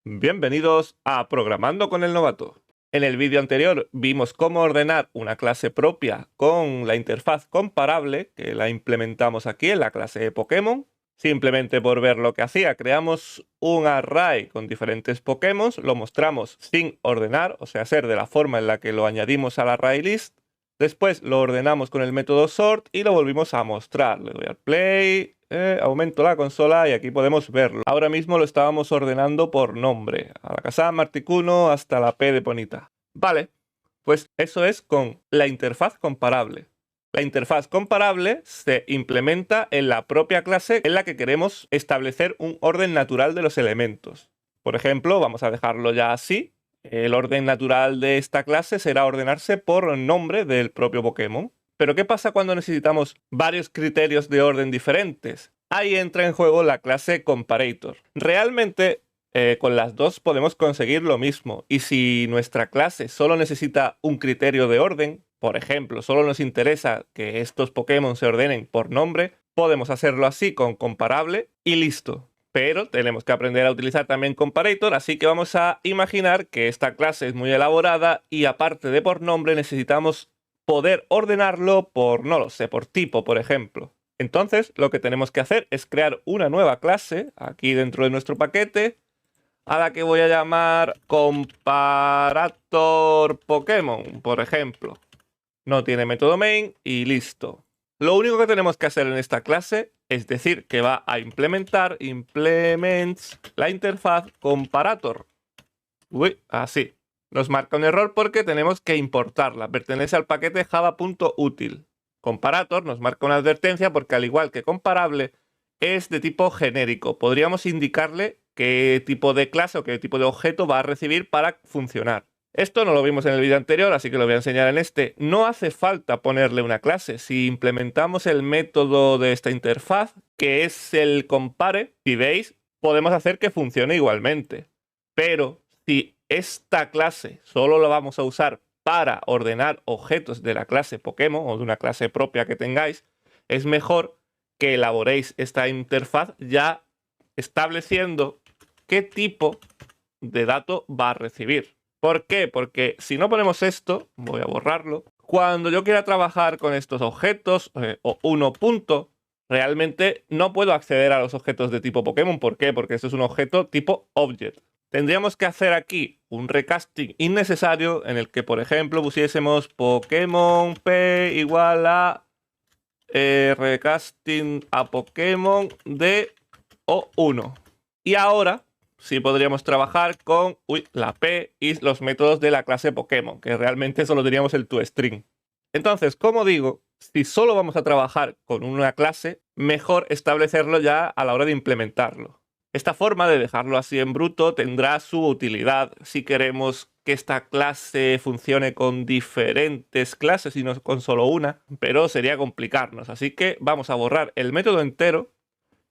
Bienvenidos a Programando con el Novato. En el vídeo anterior vimos cómo ordenar una clase propia con la interfaz comparable, que la implementamos aquí en la clase de Pokémon. Simplemente por ver lo que hacía, creamos un array con diferentes Pokémon, lo mostramos sin ordenar, o sea, ser de la forma en la que lo añadimos al array list. Después lo ordenamos con el método sort y lo volvimos a mostrar. Le doy al play, aumento la consola y aquí podemos verlo. Ahora mismo lo estábamos ordenando por nombre, a la casa Marticuno hasta la P de Ponita. Vale, pues eso es con la interfaz comparable. La interfaz comparable se implementa en la propia clase en la que queremos establecer un orden natural de los elementos. Por ejemplo, vamos a dejarlo ya así. El orden natural de esta clase será ordenarse por nombre del propio Pokémon. Pero ¿qué pasa cuando necesitamos varios criterios de orden diferentes? Ahí entra en juego la clase Comparator. Realmente, con las dos podemos conseguir lo mismo. Y si nuestra clase solo necesita un criterio de orden, por ejemplo, solo nos interesa que estos Pokémon se ordenen por nombre, podemos hacerlo así con comparable y listo. Pero tenemos que aprender a utilizar también Comparator, así que vamos a imaginar que esta clase es muy elaborada y aparte de por nombre necesitamos poder ordenarlo por, no lo sé, por tipo, por ejemplo. Entonces, lo que tenemos que hacer es crear una nueva clase aquí dentro de nuestro paquete, a la que voy a llamar Comparator Pokémon, por ejemplo. No tiene método main y listo. Lo único que tenemos que hacer en esta clase es decir que va a implements la interfaz comparator. Uy, así. Nos marca un error porque tenemos que importarla. Pertenece al paquete java.util. Comparator nos marca una advertencia porque al igual que comparable es de tipo genérico. Podríamos indicarle qué tipo de clase o qué tipo de objeto va a recibir para funcionar. Esto no lo vimos en el vídeo anterior, así que lo voy a enseñar en este. No hace falta ponerle una clase. Si implementamos el método de esta interfaz, que es el compare, si veis, podemos hacer que funcione igualmente. Pero si esta clase solo la vamos a usar para ordenar objetos de la clase Pokémon o de una clase propia que tengáis, es mejor que elaboréis esta interfaz ya estableciendo qué tipo de dato va a recibir. ¿Por qué? Porque si no ponemos esto, voy a borrarlo, cuando yo quiera trabajar con estos objetos o uno punto, realmente no puedo acceder a los objetos de tipo Pokémon. ¿Por qué? Porque esto es un objeto tipo Object. Tendríamos que hacer aquí un recasting innecesario en el que, por ejemplo, pusiésemos Pokémon P igual a recasting a Pokémon de O1. Y ahora sí podríamos trabajar con la P y los métodos de la clase Pokémon, que realmente solo teníamos el toString. Entonces, como digo, si solo vamos a trabajar con una clase, mejor establecerlo ya a la hora de implementarlo. Esta forma de dejarlo así en bruto tendrá su utilidad si queremos que esta clase funcione con diferentes clases y no con solo una, pero sería complicarnos. Así que vamos a borrar el método entero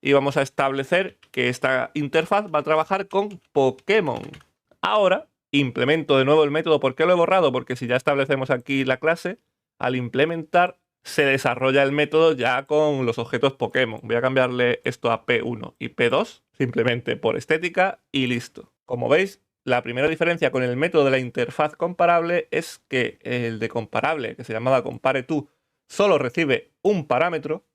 y vamos a establecer que esta interfaz va a trabajar con Pokémon. Ahora implemento de nuevo el método. ¿Por qué lo he borrado? Porque si ya establecemos aquí la clase, al implementar se desarrolla el método ya con los objetos Pokémon. Voy a cambiarle esto a P1 y P2 simplemente por estética y listo. Como veis, la primera diferencia con el método de la interfaz comparable es que el de comparable, que se llamaba compareTo, solo recibe un parámetro.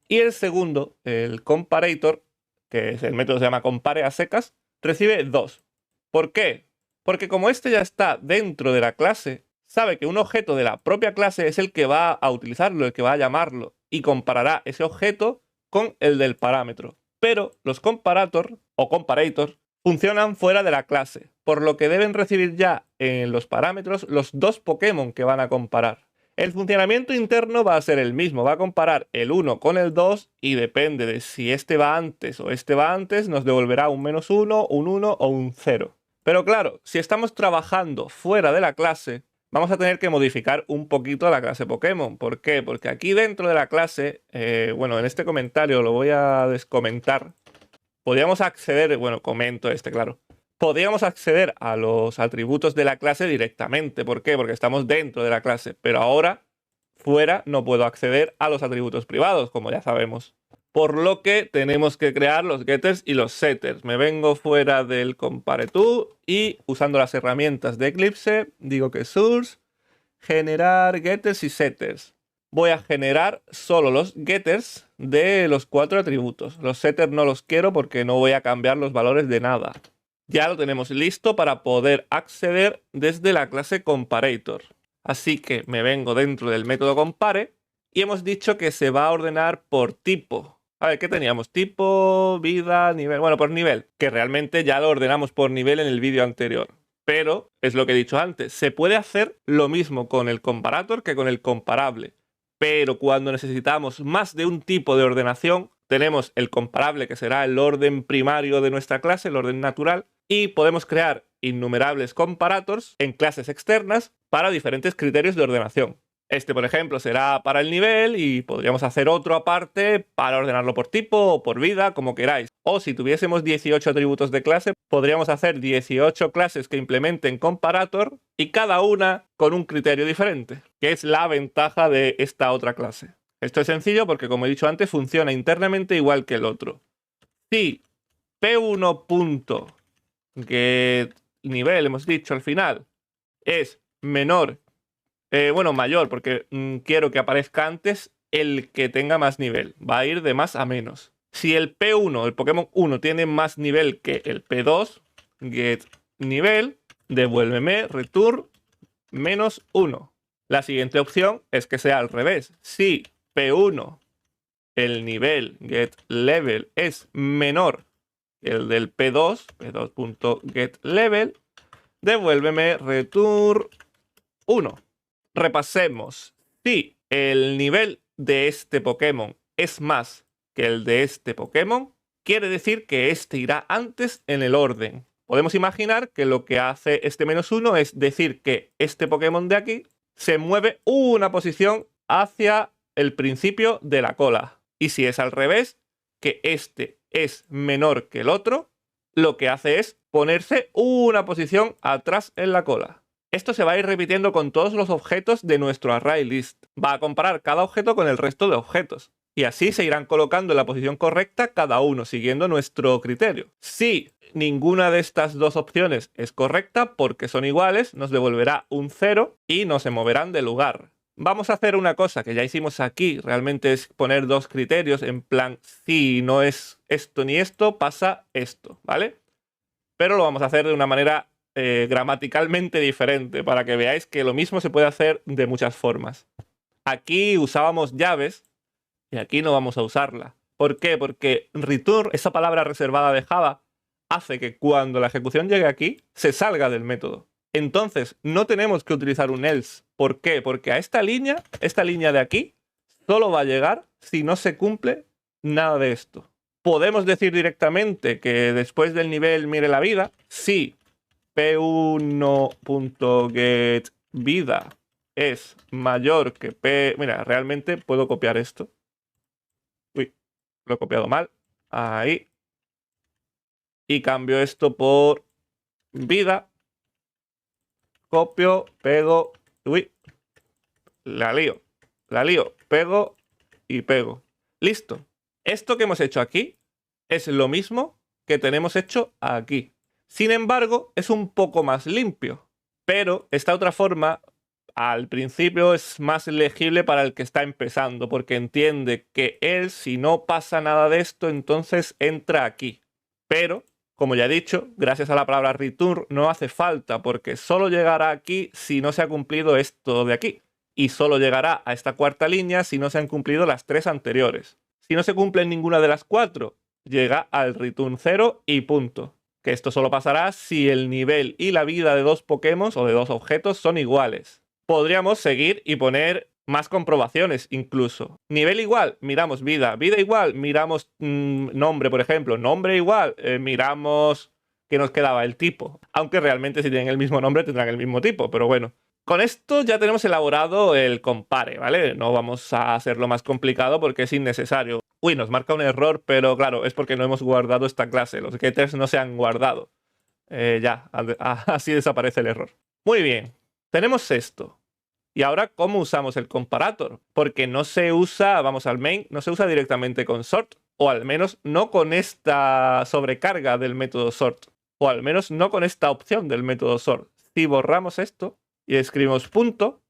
Y el segundo, el comparator, que es el método que se llama compare a secas, recibe 2. ¿Por qué? Porque como este ya está dentro de la clase, sabe que un objeto de la propia clase es el que va a utilizarlo, el que va a llamarlo, y comparará ese objeto con el del parámetro. Pero los comparator o comparator funcionan fuera de la clase, por lo que deben recibir ya en los parámetros los dos Pokémon que van a comparar. El funcionamiento interno va a ser el mismo, va a comparar el 1 con el 2 y depende de si este va antes o este va antes, nos devolverá un -1, un 1 o un 0. Pero claro, si estamos trabajando fuera de la clase, vamos a tener que modificar un poquito la clase Pokémon. ¿Por qué? Porque aquí dentro de la clase, bueno, en este comentario lo voy a descomentar. Podríamos acceder, bueno, comento claro. Podríamos acceder a los atributos de la clase directamente. ¿Por qué? Porque estamos dentro de la clase. Pero ahora, fuera, no puedo acceder a los atributos privados, como ya sabemos. Por lo que tenemos que crear los getters y los setters. Me vengo fuera del compareTo y usando las herramientas de Eclipse, digo que source, generar getters y setters. Voy a generar solo los getters de los 4 atributos. Los setters no los quiero porque no voy a cambiar los valores de nada. Ya lo tenemos listo para poder acceder desde la clase comparator. Así que me vengo dentro del método compare y hemos dicho que se va a ordenar por tipo. A ver, ¿qué teníamos? Tipo, vida, nivel. Bueno, por nivel, que realmente ya lo ordenamos por nivel en el vídeo anterior. Pero, es lo que he dicho antes, se puede hacer lo mismo con el comparator que con el comparable. Pero cuando necesitamos más de un tipo de ordenación, tenemos el comparable, que será el orden primario de nuestra clase, el orden natural, y podemos crear innumerables comparators en clases externas para diferentes criterios de ordenación. Este, por ejemplo, será para el nivel y podríamos hacer otro aparte para ordenarlo por tipo o por vida, como queráis. O si tuviésemos 18 atributos de clase, podríamos hacer 18 clases que implementen comparator y cada una con un criterio diferente, que es la ventaja de esta otra clase. Esto es sencillo porque, como he dicho antes, funciona internamente igual que el otro. Si p1.getNivel, hemos dicho al final, es menor, mayor, porque quiero que aparezca antes el que tenga más nivel. Va a ir de más a menos. Si el P1, el Pokémon 1, tiene más nivel que el P2, getNivel, devuélveme return -1. La siguiente opción es que sea al revés. Si P1, el nivel getLevel es menor que el del P2, p2.getLevel, devuélveme return 1. Repasemos. Si el nivel de este Pokémon es más que el de este Pokémon, quiere decir que este irá antes en el orden. Podemos imaginar que lo que hace este -1 es decir que este Pokémon de aquí se mueve una posición hacia el principio de la cola. Y si es al revés, que este es menor que el otro, lo que hace es ponerse una posición atrás en la cola. Esto se va a ir repitiendo con todos los objetos de nuestro ArrayList. Va a comparar cada objeto con el resto de objetos. Y así se irán colocando en la posición correcta cada uno, siguiendo nuestro criterio. Si ninguna de estas dos opciones es correcta, porque son iguales, nos devolverá un 0 y no se moverán de lugar. Vamos a hacer una cosa que ya hicimos aquí, realmente es poner dos criterios, en plan, si no es esto ni esto, pasa esto, ¿vale? Pero lo vamos a hacer de una manera gramaticalmente diferente, para que veáis que lo mismo se puede hacer de muchas formas. Aquí usábamos llaves y aquí no vamos a usarla. ¿Por qué? Porque return, esa palabra reservada de Java, hace que cuando la ejecución llegue aquí, se salga del método. Entonces, no tenemos que utilizar un else. ¿Por qué? Porque a esta línea de aquí, solo va a llegar si no se cumple nada de esto. Podemos decir directamente que después del nivel mire la vida, si p1.getVida es mayor que p... Mira, realmente puedo copiar esto. Uy, lo he copiado mal. Ahí. Y cambio esto por vida. Copio, pego. Uy, la lío. Pego y pego. Listo. Esto que hemos hecho aquí es lo mismo que tenemos hecho aquí. Sin embargo, es un poco más limpio. Pero esta otra forma, al principio, es más legible para el que está empezando, porque entiende que él, si no pasa nada de esto, entonces entra aquí. Pero, como ya he dicho, gracias a la palabra return no hace falta, porque solo llegará aquí si no se ha cumplido esto de aquí. Y solo llegará a esta cuarta línea si no se han cumplido las tres anteriores. Si no se cumple ninguna de las cuatro, llega al return 0 y punto. Que esto solo pasará si el nivel y la vida de dos Pokémon o de dos objetos son iguales. Podríamos seguir y poner más comprobaciones incluso. Nivel igual, miramos vida. Vida igual, miramos nombre, por ejemplo. Nombre igual, miramos que nos quedaba el tipo. Aunque realmente si tienen el mismo nombre tendrán el mismo tipo, pero bueno. Con esto ya tenemos elaborado el compare, ¿vale? No vamos a hacerlo más complicado porque es innecesario. Uy, nos marca un error, pero claro, es porque no hemos guardado esta clase. Los getters no se han guardado. Así desaparece el error. Muy bien, tenemos esto. Y ahora, ¿cómo usamos el comparator? Porque no se usa, vamos al main, no se usa directamente con sort, O al menos no con esta sobrecarga del método sort. O al menos no con esta opción del método sort. Si borramos esto y escribimos punto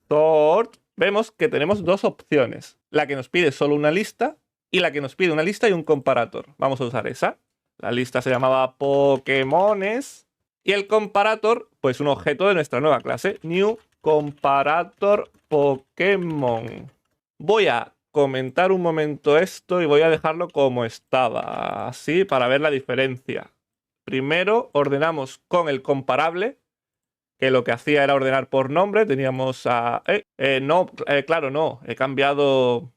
sort, vemos que tenemos dos opciones. La que nos pide solo una lista y la que nos pide una lista y un comparator. Vamos a usar esa. La lista se llamaba Pokémones y el comparator, pues un objeto de nuestra nueva clase, New Comparator Pokémon. Voy a comentar un momento esto y voy a dejarlo como estaba, así para ver la diferencia. Primero ordenamos con el comparable, que lo que hacía era ordenar por nombre. Teníamos a... claro, no. He cambiado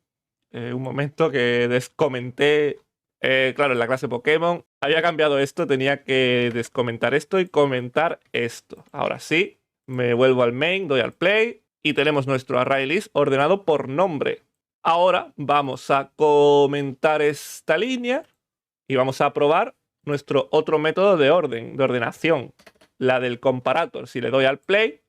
un momento que descomenté. Claro, en la clase Pokémon había cambiado esto. Tenía que descomentar esto y comentar esto. Ahora sí, me vuelvo al main, doy al play y tenemos nuestro array list ordenado por nombre. Ahora vamos a comentar esta línea y vamos a probar nuestro otro método de orden, de ordenación. La del comparator. Si le doy al play,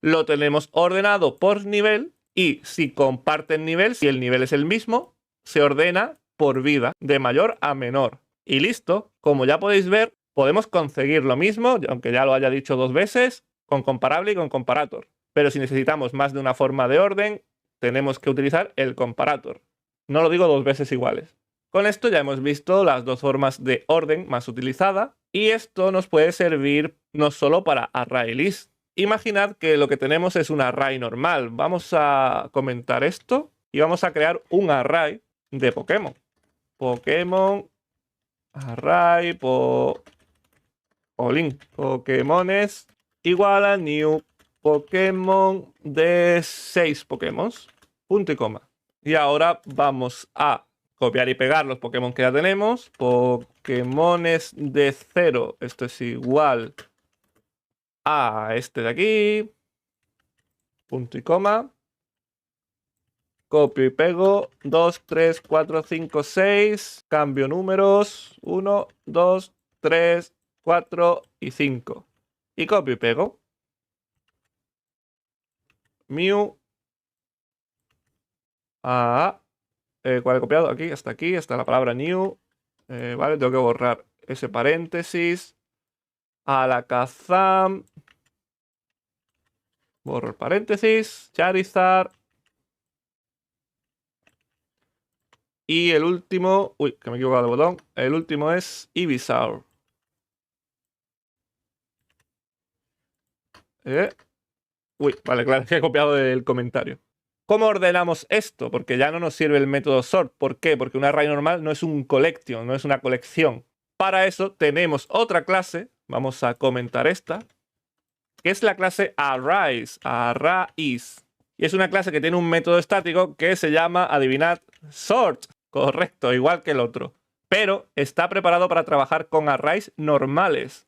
lo tenemos ordenado por nivel y si comparten nivel, si el nivel es el mismo, se ordena por vida, de mayor a menor. Y listo, como ya podéis ver, podemos conseguir lo mismo, aunque ya lo haya dicho 2 veces, con comparable y con comparator. Pero si necesitamos más de una forma de orden, tenemos que utilizar el comparator. No lo digo 2 veces iguales. Con esto ya hemos visto las dos formas de orden más utilizadas y esto nos puede servir no solo para array list. Imaginad que lo que tenemos es un array normal. Vamos a comentar esto y vamos a crear un array de Pokémon. Pokémon array Pokémones igual a new Pokémon de 6 Pokémon. Punto y coma. Y ahora vamos a copiar y pegar los Pokémon que ya tenemos. Pokémones de 0. Esto es igual a este de aquí. Punto y coma. Copio y pego. 2, 3, 4, 5, 6. Cambio números. 1, 2, 3, 4 y 5. Y copio y pego. Mew. ¿Cuál he copiado? Aquí está la palabra new. Vale, tengo que borrar ese paréntesis. Alakazam. Borro el paréntesis. Charizard. Y el último... Uy, que me he equivocado de botón. El último es Ivysaur. Uy, vale, claro, que he copiado el comentario. ¿Cómo ordenamos esto? Porque ya no nos sirve el método sort. ¿Por qué? Porque un array normal no es un collection, no es una colección. Para eso tenemos otra clase, vamos a comentar esta, que es la clase arrays, arrays. Y es una clase que tiene un método estático que se llama, adivinad, sort. Correcto, igual que el otro. Pero está preparado para trabajar con arrays normales,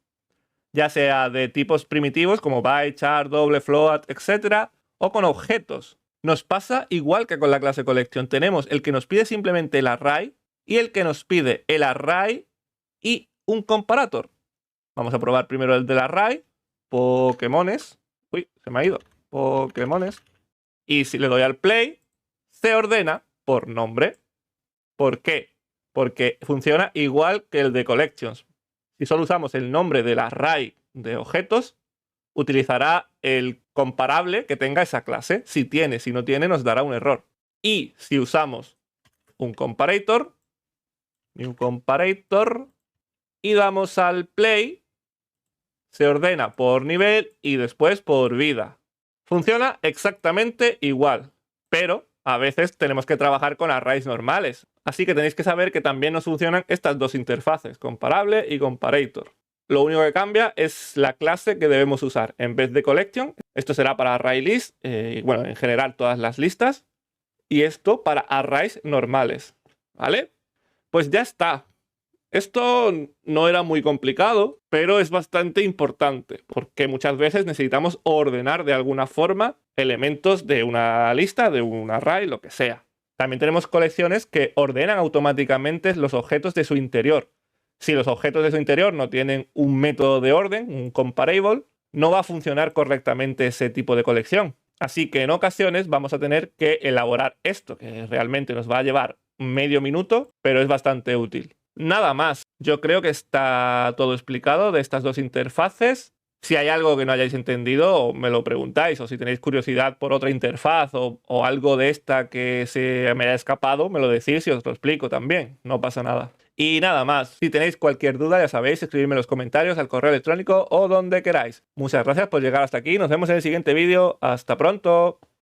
ya sea de tipos primitivos como byte, char, doble, float, etc. o con objetos. Nos pasa igual que con la clase collection. Tenemos el que nos pide simplemente el array y el que nos pide el array y un comparator. Vamos a probar primero el del array. Pokémones. Uy, se me ha ido. Pokémones. Y si le doy al play, se ordena por nombre. ¿Por qué? Porque funciona igual que el de collections. Si solo usamos el nombre del array de objetos, utilizará el comparable que tenga esa clase. Si tiene, si no tiene, nos dará un error. Y si usamos un comparator, new comparator, y damos al play, se ordena por nivel y después por vida. Funciona exactamente igual, pero a veces tenemos que trabajar con arrays normales. Así que tenéis que saber que también nos funcionan estas dos interfaces, comparable y comparator. Lo único que cambia es la clase que debemos usar. En vez de collection, esto será para array list, bueno, en general todas las listas, y esto para arrays normales, ¿vale? Pues ya está. Esto no era muy complicado, pero es bastante importante, porque muchas veces necesitamos ordenar de alguna forma elementos de una lista, de un array, lo que sea. También tenemos colecciones que ordenan automáticamente los objetos de su interior. Si los objetos de su interior no tienen un método de orden, un comparable, no va a funcionar correctamente ese tipo de colección. Así que en ocasiones vamos a tener que elaborar esto, que realmente nos va a llevar medio minuto, pero es bastante útil. Nada más, yo creo que está todo explicado de estas dos interfaces. Si hay algo que no hayáis entendido, me lo preguntáis, o si tenéis curiosidad por otra interfaz o algo de esta que se me haya escapado, me lo decís y os lo explico también, no pasa nada. Y nada más, si tenéis cualquier duda, ya sabéis, escribidme en los comentarios, al correo electrónico o donde queráis. Muchas gracias por llegar hasta aquí, nos vemos en el siguiente vídeo, hasta pronto.